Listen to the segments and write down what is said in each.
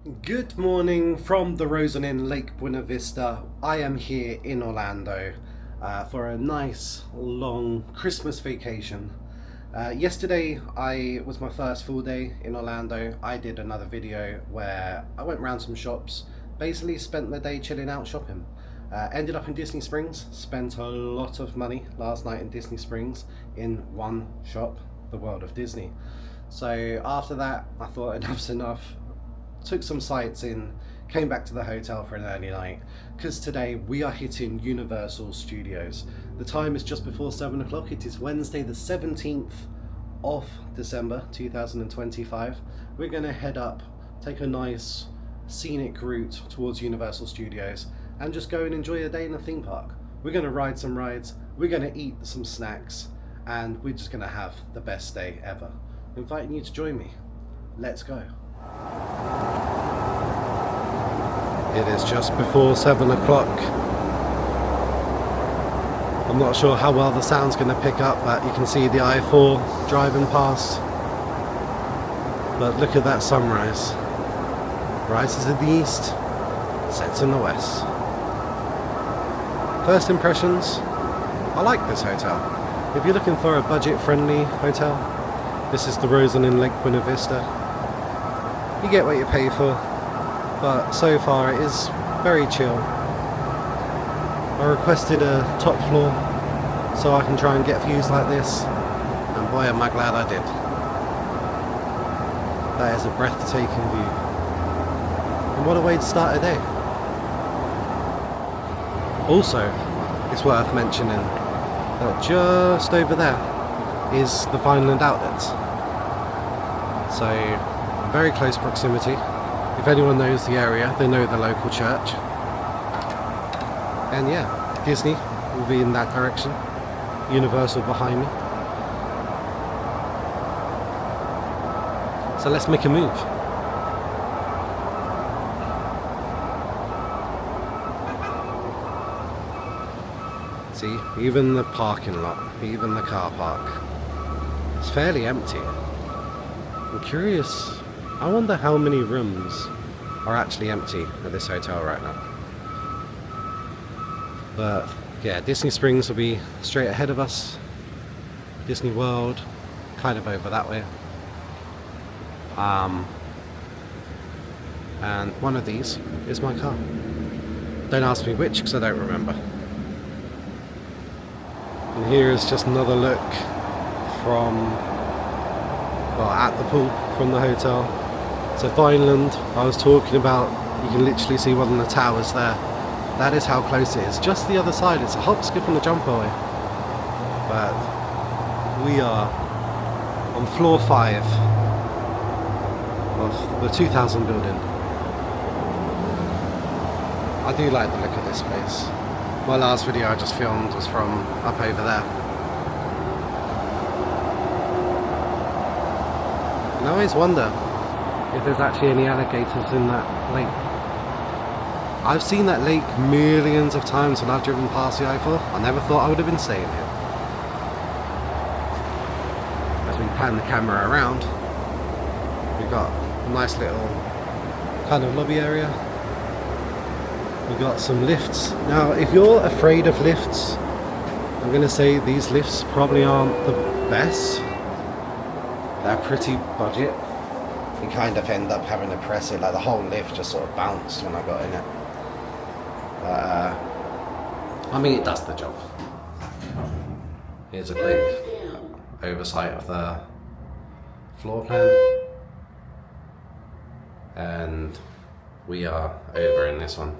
Good morning from the Rosen Inn, Lake Buena Vista. I am here in Orlando for a nice long Christmas vacation. Yesterday was my first full day in Orlando. I did another video where I went around some shops, basically spent the day chilling out shopping. Ended up in Disney Springs, spent a lot of money last night in Disney Springs in one shop, the World of Disney. So after that I thought enough's enough. Took some sights in, came back to the hotel for an early night, because today we are hitting Universal Studios. The time is just before 7 o'clock. It is Wednesday the 17th of December 2025. We're going to head up, take a nice scenic route towards Universal Studios and just go and enjoy a day in a theme park. We're going to ride some rides, we're going to eat some snacks, and we're just going to have the best day ever. Inviting you to join me. Let's go. It is just before 7 o'clock. I'm not sure how well the sound's going to pick up, but you can see the I-4 driving past. But look at that sunrise. Rises in the east, sets in the west. First impressions, I like this hotel. If you're looking for a budget-friendly hotel, this is the Rosen Inn, Lake Buena Vista. You get what you pay for, but so far it is very chill. I requested a top floor so I can try and get views like this, and boy am I glad I did. That is a breathtaking view. And what a way to start a day. Also, it's worth mentioning that just over there is the Vineland Outlets. So very close proximity. If anyone knows the area, they know the local church. And yeah, Disney will be in that direction. Universal behind me. So let's make a move. See, even the parking lot, even the car park, it's fairly empty. I'm curious, I wonder how many rooms are actually empty at this hotel right now. But yeah, Disney Springs will be straight ahead of us. Disney World, kind of over that way. And one of these is my car. Don't ask me which, because I don't remember. And here is just another look from, well, at the pool from the hotel. So Vineland, I was talking about, you can literally see one of the towers there. That is how close it is. Just the other side, it's a hop, skip and a jump away. But we are on floor 5 of the 2000 building. I do like the look of this place. My last video I just filmed was from up over there. And I always wonder if there's actually any alligators in that lake. I've seen that lake millions of times when I've driven past the I-4. I never thought I would have been staying here. As we pan the camera around, we've got a nice little kind of lobby area. We've got some lifts. Now, if you're afraid of lifts, I'm going to say these lifts probably aren't the best. They're pretty budget. You kind of end up having to press it, like the whole lift just sort of bounced when I got in it. I mean, it does the job. Here's a quick oversight of the floor plan. And we are over in this one.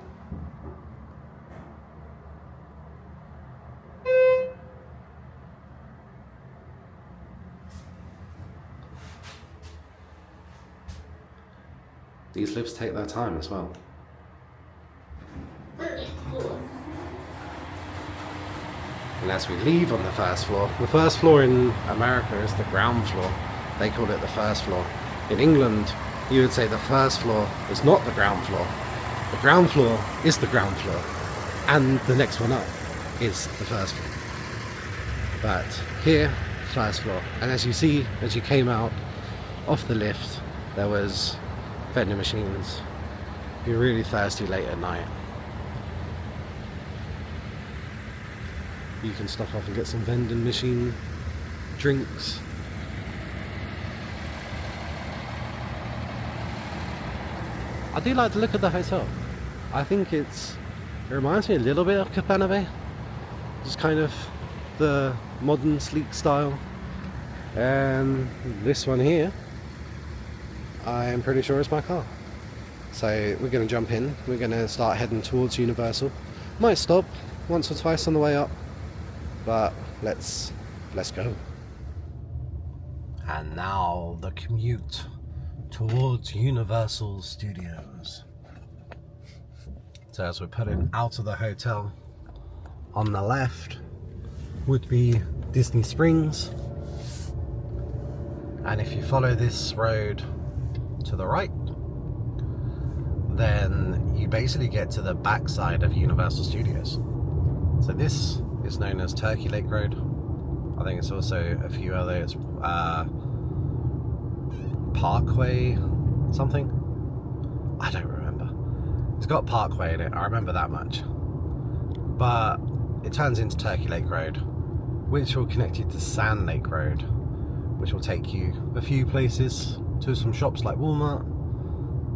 These lifts take their time as well. And as we leave on the first floor in America is the ground floor. They call it the first floor. In England, you would say the first floor is not the ground floor. The ground floor is the ground floor. And the next one up is the first floor. But here, first floor. And as you see, as you came out off the lift, there was vending machines, you're really thirsty late at night, you can stop off and get some vending machine drinks. I do like the look of the hotel. I think it reminds me a little bit of Cabana Bay. Just kind of the modern sleek style. And this one here, I'm pretty sure is my car. So we're going to jump in. We're going to start heading towards Universal. Might stop once or twice on the way up, but let's go. And now the commute towards Universal Studios. So as we're putting out of the hotel, on the left would be Disney Springs, and if you follow this road to the right, then you basically get to the backside of Universal Studios. So this is known as Turkey Lake Road. I think it's also a few others, Parkway something, I don't remember. It's got Parkway in it, I remember that much. But it turns into Turkey Lake Road, which will connect you to Sand Lake Road, which will take you a few places, to some shops like Walmart.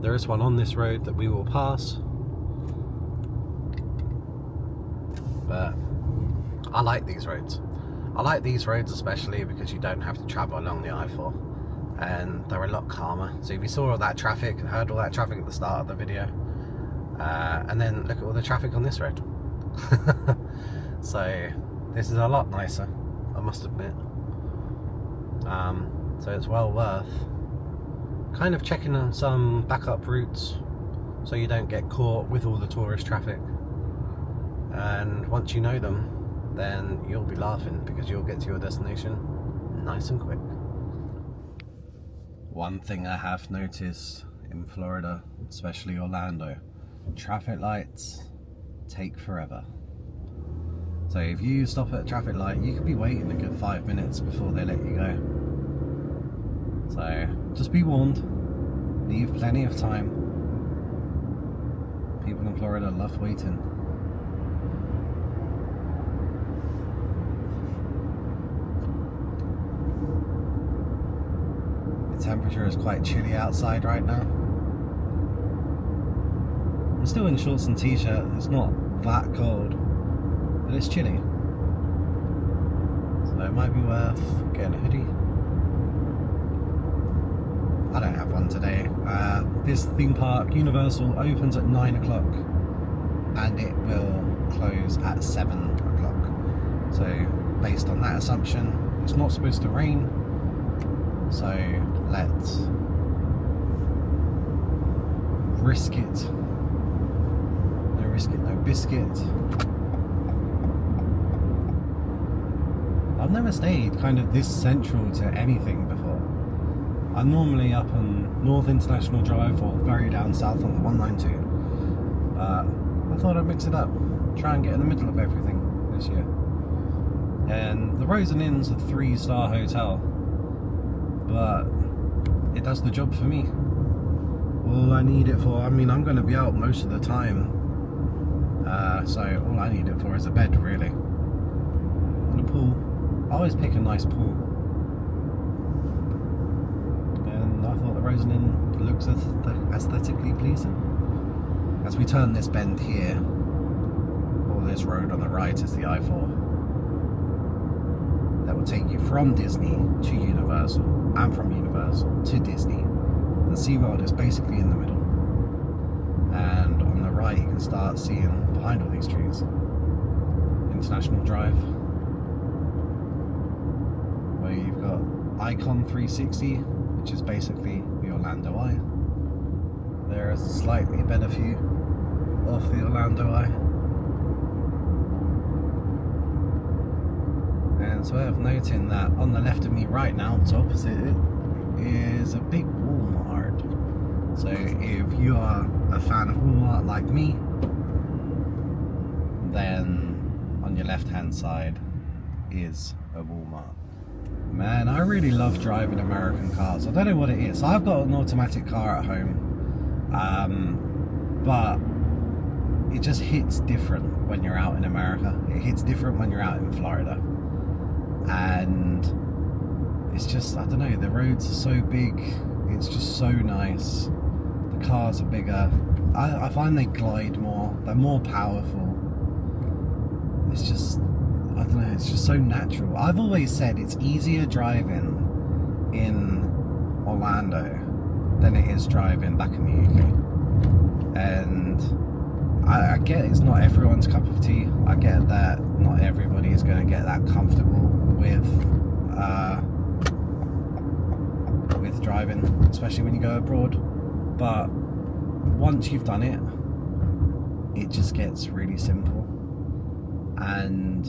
There is one on this road that we will pass. But I like these roads. I like these roads especially because you don't have to travel along the I-4, and they're a lot calmer. So if you saw all that traffic and heard all that traffic at the start of the video, and then look at all the traffic on this road. So this is a lot nicer, I must admit. So it's well worth kind of checking on some backup routes so you don't get caught with all the tourist traffic. And once you know them, then you'll be laughing because you'll get to your destination nice and quick. One thing I have noticed in Florida, especially Orlando, traffic lights take forever. So if you stop at a traffic light, you could be waiting a good 5 minutes before they let you go. So just be warned, leave plenty of time. People in Florida love waiting. The temperature is quite chilly outside right now. I'm still in shorts and t-shirt, it's not that cold, but it's chilly. So it might be worth getting a hoodie. I don't have one today. This theme park, Universal, opens at 9 o'clock and it will close at 7 o'clock. So based on that assumption, it's not supposed to rain. So let's risk it. No risk it, no biscuit. I've never stayed kind of this central to anything before. I'm normally up on North International Drive or very down south on the 192. But I thought I'd mix it up, try and get in the middle of everything this year. And the Rose & Inn's a 3-star hotel, but it does the job for me. All I need it for, I mean, I'm going to be out most of the time, so all I need it for is a bed, really. And a pool. I always pick a nice pool. And I thought the Rose & Inn looks aesthetically pleasing. As we turn this bend here, or this road on the right is the I-4. That will take you from Disney to Universal, and from Universal to Disney. And SeaWorld is basically in the middle. And on the right you can start seeing behind all these trees International Drive, where you've got Icon 360, which is basically the Orlando Eye. There is a slightly better view of the Orlando Eye. And it's worth noting that on the left of me right now, to opposite it, is a big Walmart. So if you are a fan of Walmart like me, then on your left hand side is a Walmart. Man, I really love driving American cars. I don't know what it is. I've got an automatic car at home. but it just hits different when you're out in America. It hits different when you're out in Florida. And it's just, I don't know, the roads are so big, it's just so nice. The cars are bigger. I find they glide more, they're more powerful. It's just, I don't know, it's just so natural. I've always said it's easier driving in Orlando than it is driving back in the UK. And I get it's not everyone's cup of tea. I get that not everybody is going to get that comfortable with driving, especially when you go abroad. But once you've done it, it just gets really simple. And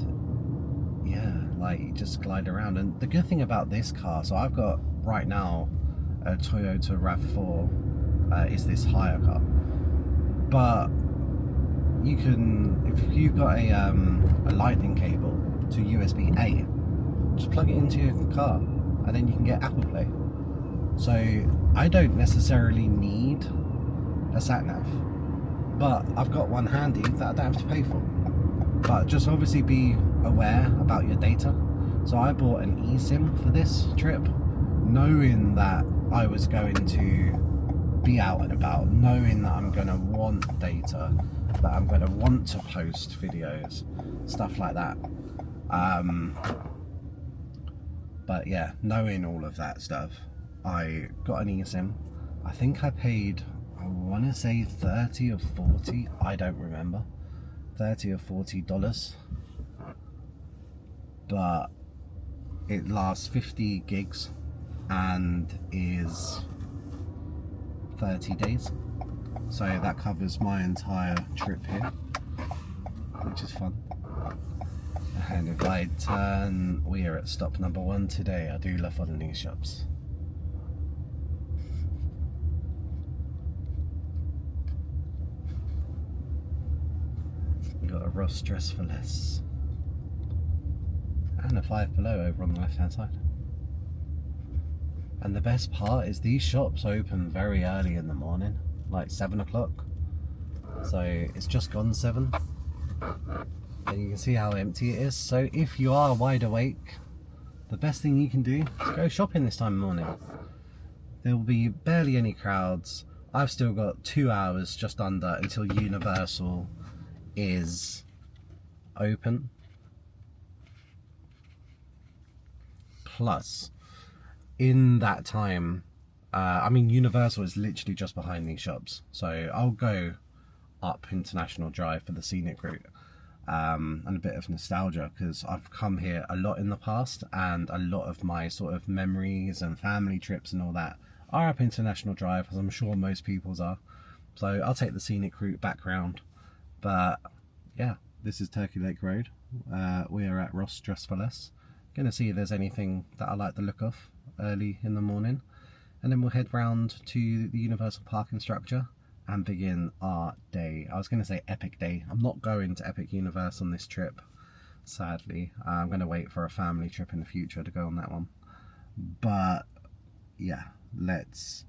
yeah, like you just glide around. And the good thing about this car, so I've got right now a Toyota RAV4, is this hire car, but you can, if you've got a lightning cable to USB-A, just plug it into your car and then you can get Apple Play. So I don't necessarily need a sat-nav, but I've got one handy that I don't have to pay for. But just obviously be aware about your data. So I bought an eSIM for this trip, knowing that I was going to be out and about, knowing that I'm going to want data, that I'm going to want to post videos, stuff like that. But yeah, knowing all of that stuff, I got an eSIM. I think I paid, I want to say 30 or 40, I don't remember, 30 or 40 dollars, but it lasts 50 gigs and is 30 days, so that covers my entire trip here, which is fun. And if I turn, we are at stop number 1 today. I do love following these shops. We got a Ross Dress for Less and a Five Below over on the left hand side. And the best part is these shops open very early in the morning, like 7 o'clock. So it's just gone 7. And you can see how empty it is. So if you are wide awake, the best thing you can do is go shopping this time of morning. There will be barely any crowds. I've still got 2 hours just under until Universal is open. Plus, in that time, I mean, Universal is literally just behind these shops. So I'll go up International Drive for the Scenic route. And a bit of nostalgia, because I've come here a lot in the past, and a lot of my sort of memories and family trips and all that are up International Drive, as I'm sure most people's are. So I'll take the Scenic route back round. But yeah, this is Turkey Lake Road. We are at Ross Dress for Less. Gonna see if there's anything that I like the look of early in the morning, and then we'll head round to the Universal parking structure and begin our day. I was going to say epic day. I'm not going to Epic Universe on this trip, sadly. I'm going to wait for a family trip in the future to go on that one. But yeah, let's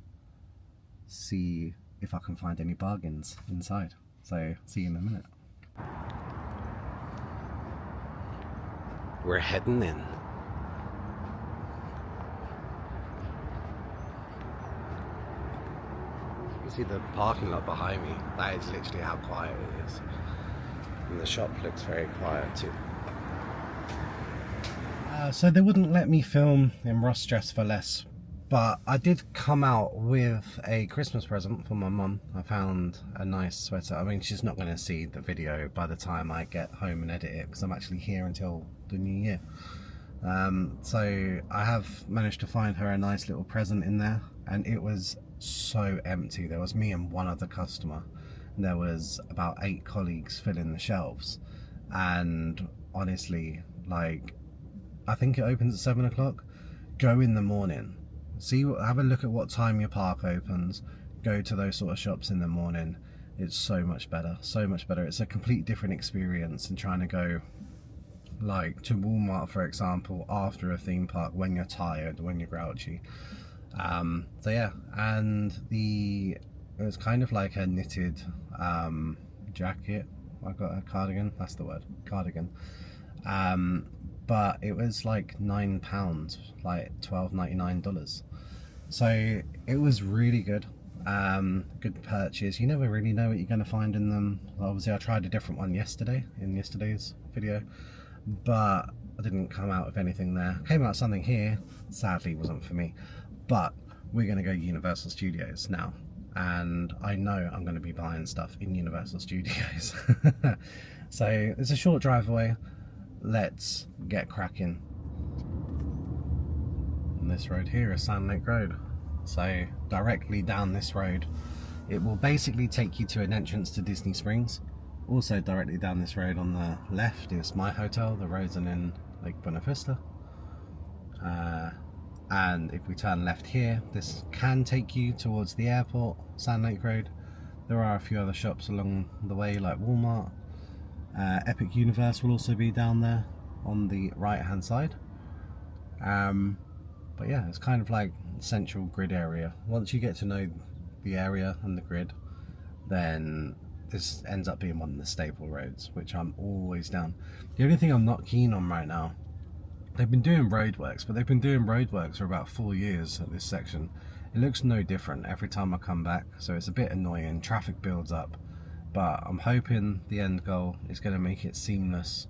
see if I can find any bargains inside. So see you in a minute. We're heading in. You see the parking lot behind me? That is literally how quiet it is. And the shop looks very quiet too. So they wouldn't let me film in Ross Dress for Less, but I did come out with a Christmas present for my mum. I found a nice sweater. I mean, she's not going to see the video by the time I get home and edit it, because I'm actually here until the new year. So I have managed to find her a nice little present in there, and it was so empty. There was me and one other customer, and there was about 8 colleagues filling the shelves. And honestly, like, I think it opens at 7 o'clock. Go in the morning, have a look at what time your park opens, go to those sort of shops in the morning. It's so much better, so much better. It's a complete different experience than trying to go like to Walmart, for example, after a theme park when you're tired, when you're grouchy. So yeah, and the It was kind of like a knitted jacket. I got a cardigan, that's the word, cardigan. But it was like £9, like $12.99. So it was really good. Good purchase. You never really know what you're going to find in them. Obviously I tried a different one yesterday, in yesterday's video, but I didn't come out with anything there. Came out something here, sadly wasn't for me, but we're going to go Universal Studios now, and I know I'm going to be buying stuff in Universal Studios. So it's a short drive away. Let's get cracking. And this road here is Sand Lake Road. So directly down this road, it will basically take you to an entrance to Disney Springs. Also directly down this road on the left is my hotel, the Rosen Inn Lake Buena Vista. And if we turn left here, this can take you towards the airport, Sand Lake Road. There are a few other shops along the way like Walmart. Epic Universe will also be down there on the right hand side. But yeah, it's kind of like central grid area. Once you get to know the area and the grid, then this ends up being one of the staple roads, which I'm always down. The only thing I'm not keen on right now, they've been doing roadworks, but they've been doing roadworks for about 4 years at this section. It looks no different every time I come back, so it's a bit annoying. Traffic builds up, but I'm hoping the end goal is going to make it seamless.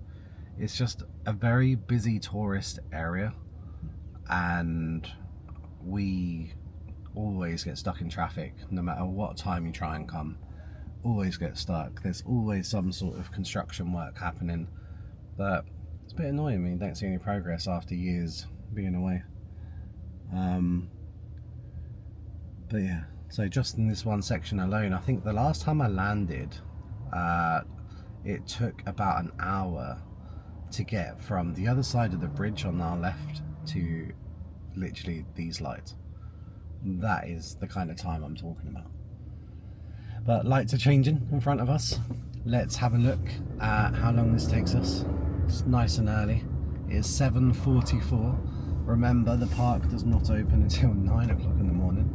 It's just a very busy tourist area, and we always get stuck in traffic no matter what time you try and come. Always get stuck. There's always some sort of construction work happening, but it's a bit annoying when you don't see any progress after years being away. But yeah, so just in this one section alone, I think the last time I landed, it took about an hour to get from the other side of the bridge on our left to literally these lights. That is the kind of time I'm talking about. But lights are changing in front of us. Let's have a look at how long this takes us. It's nice and early. It is 7:44. Remember, the park does not open until 9 o'clock in the morning.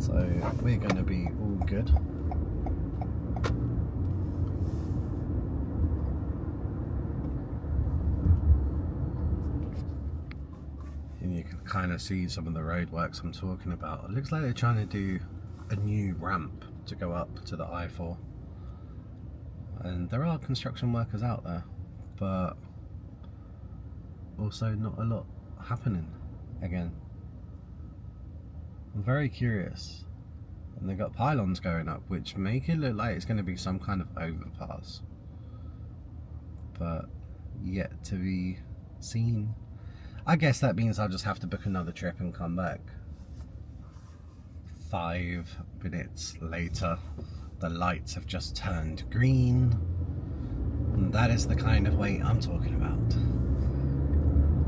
So we're going to be all good. And you can kind of see some of the roadworks I'm talking about. It looks like they're trying to do a new ramp to go up to the I-4. And there are construction workers out there, but also not a lot happening again. I'm very curious. And they've got pylons going up, which make it look like it's going to be some kind of overpass, but yet to be seen. I guess that means I'll just have to book another trip and come back. 5 minutes later, the lights have just turned green, and that is the kind of wait I'm talking about.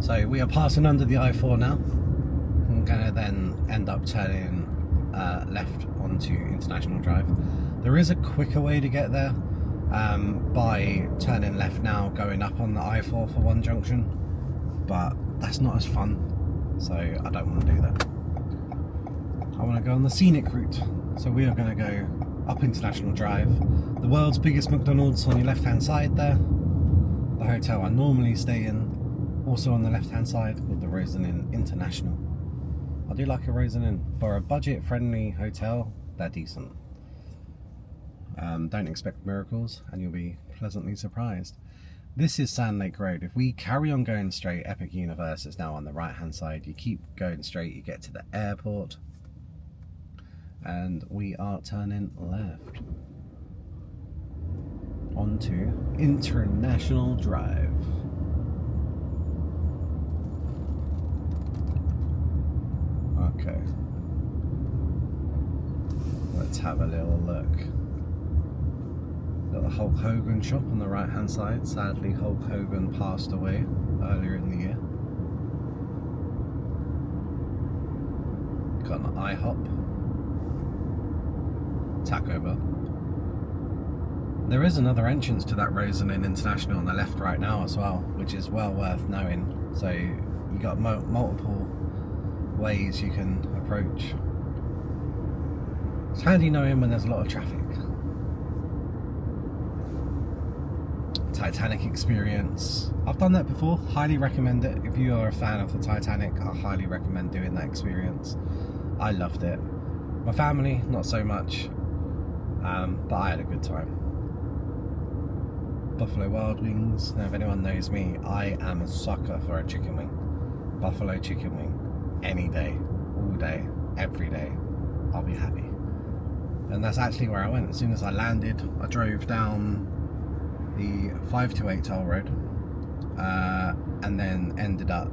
So we are passing under the I-4 now. I'm gonna then end up turning left onto International Drive. There is a quicker way to get there by turning left now, going up on the I-4 for one junction, but that's not as fun, so I don't want to do that. I want to go on the Scenic route, so we are going to go up International Drive. The world's biggest McDonald's on your left hand side there. The hotel I normally stay in, also on the left hand side, called the Rosen Inn International. I do like a Rosen Inn. For a budget friendly hotel, they're decent. Don't expect miracles and you'll be pleasantly surprised. This is Sand Lake Road. If we carry on going straight, Epic Universe is now on the right hand side. You keep going straight, you get to the airport, and we are turning left onto International Drive. Okay, let's have a little look. Got the Hulk Hogan shop on the right hand side. Sadly, Hulk Hogan passed away earlier in the year. Got an IHOP, Taco Bell. There is another entrance to that Rosen Inn International on the left right now as well, which is well worth knowing. So you got multiple ways you can approach. It's handy knowing when there's a lot of traffic. Titanic experience. I've done that before, highly recommend it. If you are a fan of the Titanic, I highly recommend doing that experience. I loved it. My family, not so much, but I had a good time. Buffalo Wild Wings. Now, if anyone knows me, I am a sucker for a chicken wing. Buffalo chicken wing. Any day, all day, every day, I'll be happy. And that's actually where I went. As soon as I landed, I drove down the 528 toll road and then ended up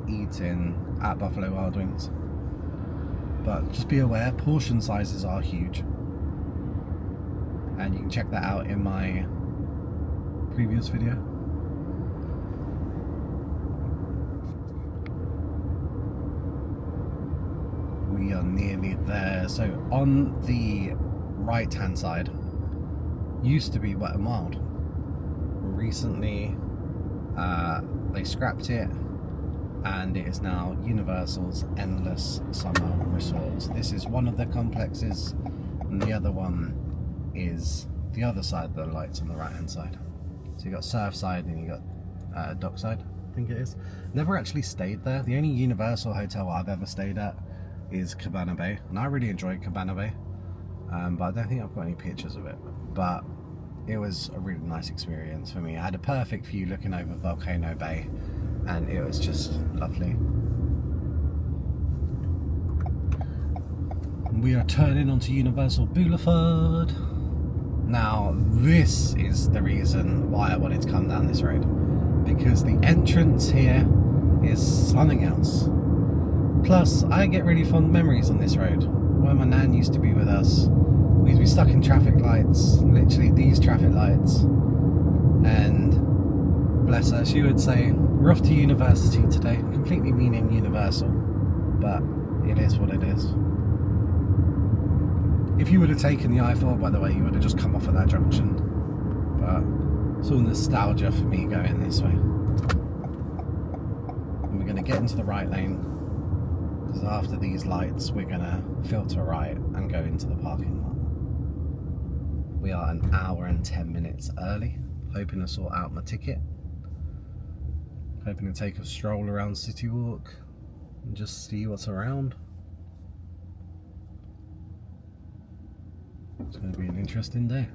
eating at Buffalo Wild Wings. But just be aware, portion sizes are huge, and you can check that out in my previous video. We are nearly there. So on the right hand side used to be Wet n Wild. Recently they scrapped it, and it is now Universal's Endless Summer Resorts. This is one of the complexes, and the other one is the other side of the lights on the right hand side. So you got Surfside and you got Dockside, I think it is. Never actually stayed there. The only Universal hotel I've ever stayed at is Cabana Bay, and I really enjoyed Cabana Bay, but I don't think I've got any pictures of it. But it was a really nice experience for me. I had a perfect view looking over Volcano Bay, and it was just lovely. We are turning onto Universal Boulevard. Now, this is the reason why I wanted to come down this road, because the entrance here is something else. Plus, I get really fond memories on this road. When my nan used to be with us, we used to be stuck in traffic lights, literally these traffic lights, and bless her, she would say, "We're off to university today," completely meaning Universal, but it is what it is. If you would have taken the I-4, by the way, you would have just come off at that junction, but it's all nostalgia for me going this way. And we're going to get into the right lane, because after these lights we're going to filter right and go into the parking lot. We are an hour and 10 minutes early, hoping to sort out my ticket, hoping to take a stroll around City Walk and just see what's around. It's going to be an interesting day.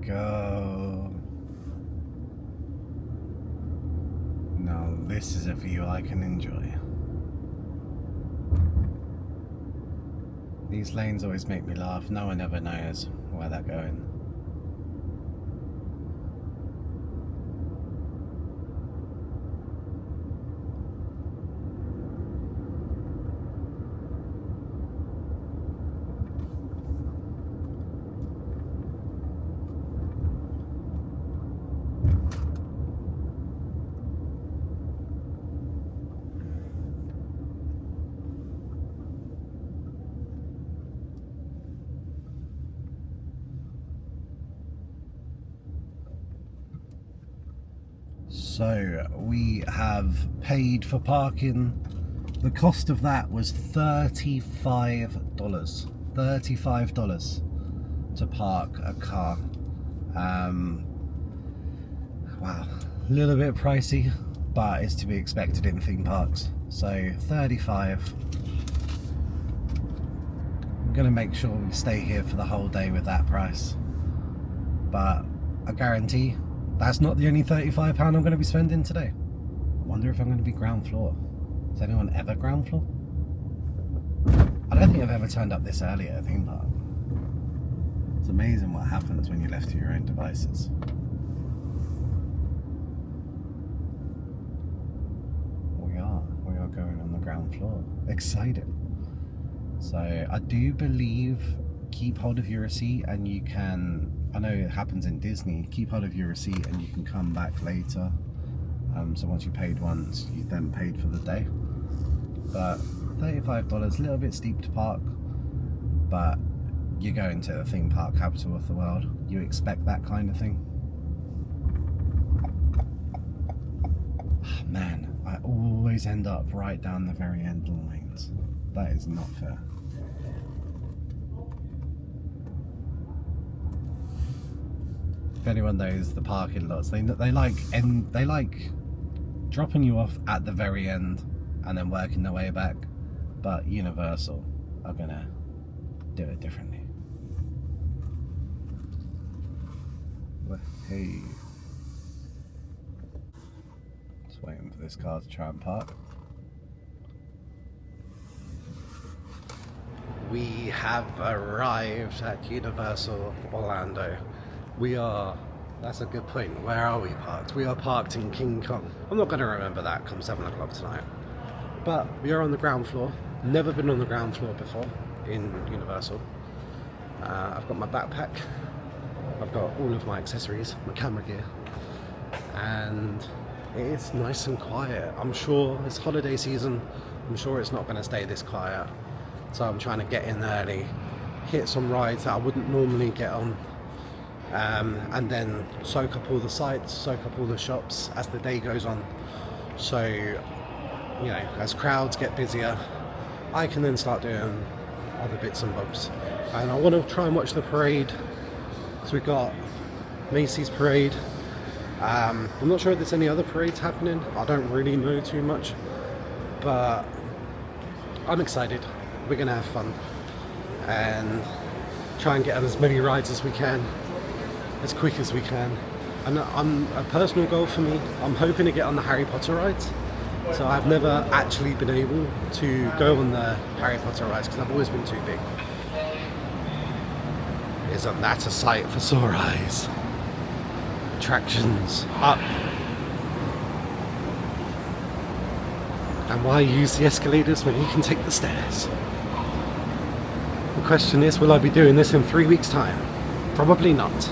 Go. Now this is a view I can enjoy. These lanes always make me laugh. No one ever knows where they're going. So we have paid for parking. The cost of that was $35. $35 to park a car. Wow, a little bit pricey, but it's to be expected in theme parks. So 35. I'm gonna make sure we stay here for the whole day with that price, but I guarantee that's not the only £35 I'm going to be spending today. I wonder if I'm going to be ground floor. Is anyone ever ground floor? I don't think I've ever turned up this early at a theme park. It's amazing what happens when you're left to your own devices. We are going on the ground floor. Exciting. So I do believe keep hold of your receipt and you can, I know it happens in Disney, keep hold of your receipt and you can come back later. So once you paid once, you then paid for the day. But $35, a little bit steep to park, but you're going to the theme park capital of the world. You expect that kind of thing. Oh, man, I always end up right down the very end lanes. That is not fair. If anyone knows the parking lots, they like dropping you off at the very end and then working their way back. But Universal are gonna do it differently. Hey, just waiting for this car to try and park. We have arrived at Universal Orlando. We are, that's a good point, where are we parked? We are parked in King Kong. I'm not going to remember that come 7 o'clock tonight. But we are on the ground floor. Never been on the ground floor before in Universal. I've got my backpack. I've got all of my accessories, my camera gear. And it is nice and quiet. I'm sure it's holiday season. I'm sure it's not going to stay this quiet. So I'm trying to get in early, hit some rides that I wouldn't normally get on. And then soak up all the sights, soak up all the shops as the day goes on. So, you know, as crowds get busier, I can then start doing other bits and bobs. And I want to try and watch the parade. So we've got Macy's parade. I'm not sure if there's any other parades happening. I don't really know too much, but I'm excited. We're gonna have fun and try and get on as many rides as we can, as quick as we can. And a personal goal for me, I'm hoping to get on the Harry Potter rides. So I've never actually been able to go on the Harry Potter rides because I've always been too big. Isn't that a sight for sore eyes? Attractions up. And why use the escalators when you can take the stairs? The question is, will I be doing this in 3 weeks' time? Probably not.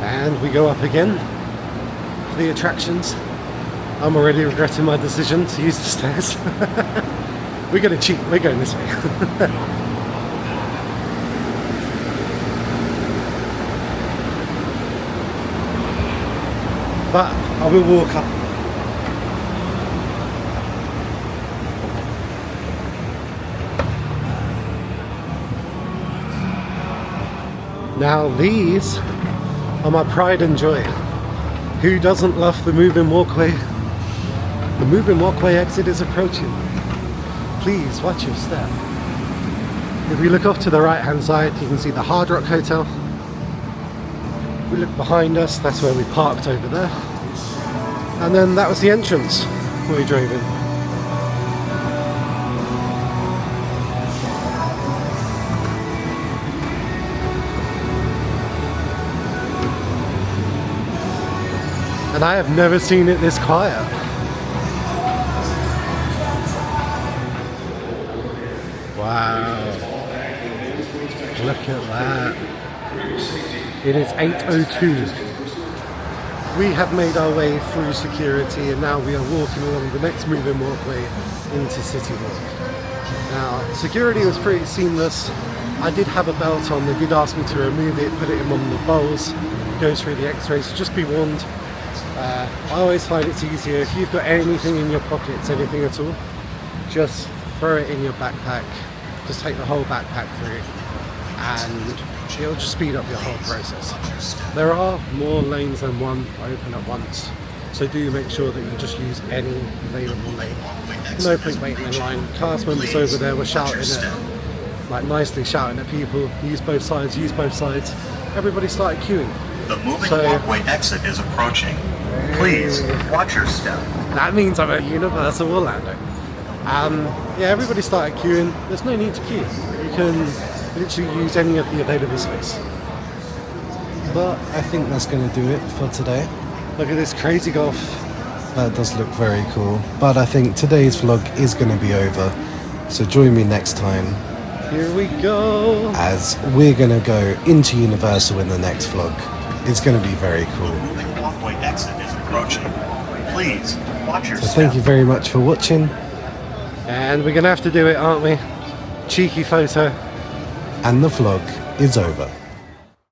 And we go up again for the attractions. I'm already regretting my decision to use the stairs. We're going to cheat, we're going this way. But I will walk up. Now these are my pride and joy. Who doesn't love the moving walkway? The moving walkway exit is approaching. Please watch your step. If we look off to the right hand side, you can see the Hard Rock Hotel. We look behind us, that's where we parked over there. And then that was the entrance where we drove in. And I have never seen it this quiet. Wow. Look at that. It is 8:02. We have made our way through security and now we are walking along the next moving walkway into City Walk. Now, security was pretty seamless. I did have a belt on. They did ask me to remove it, put it in one of the bowls, go through the x-rays, so just be warned. I always find it's easier if you've got anything in your pockets, anything at all, just throw it in your backpack. Just take the whole backpack through and it'll just speed up your whole process. There are more lanes than one open at once, so do make sure that you just use any available lane. No point waiting in line. Cast members over there were shouting at, like nicely shouting at people, use both sides, use both sides. Everybody started queuing. The moving walkway exit is approaching. Please watch your step. That means I'm at Universal Orlando. Yeah, everybody started queuing. There's no need to queue. You can literally use any of the available space. But I think that's going to do it for today. Look at this crazy golf That does look very cool. But I think today's vlog is going to be over. So join me next time. Here we go. As we're going to go into Universal in the next vlog. It's going to be very cool. The walkway exit is approaching. Please watch your So step. thank you very much for watching. And we're going to have to do it, aren't we? Cheeky photo. And the vlog is over.